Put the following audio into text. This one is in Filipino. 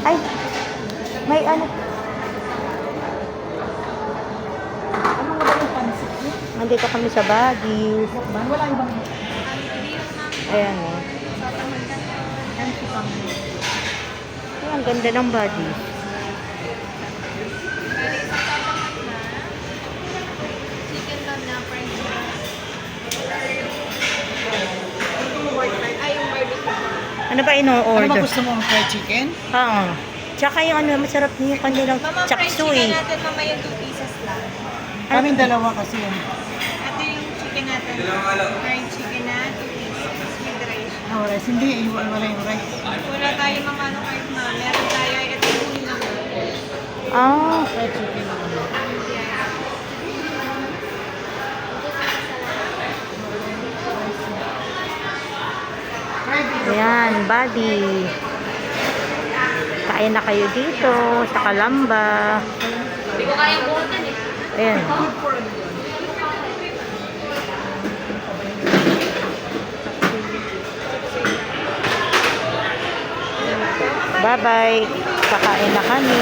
Ay, may ano. Ano nga ba yung pansit? Nandito kami sa Buddies. Wala ibang Ayan o. empty kami. Ay, ang ganda ng Buddies. Chicken lang na french fries. Ay, yung barbecue. Ano ba Ano ba ino-order? gusto mo? Fried chicken? Oo. Tsaka yung ano, masarap niyo yung kanilang Mama, french chapsuy. chicken natin mamaya 2 pieces lang. Kaming dalawa kasi. Ito yung chicken natin. Fried chicken na 2 pieces with rice. Ah, rice. Hindi, wala yung rice. Wala tayo mga ano kahit na. Meron tayo ay ito yung lang. Ah, Fried chicken. ayan, Buddy. Kain na kayo dito sa Kalamba. Hindi ko kayang buhutan eh. Ayan. Bye-bye. Kakain na kami.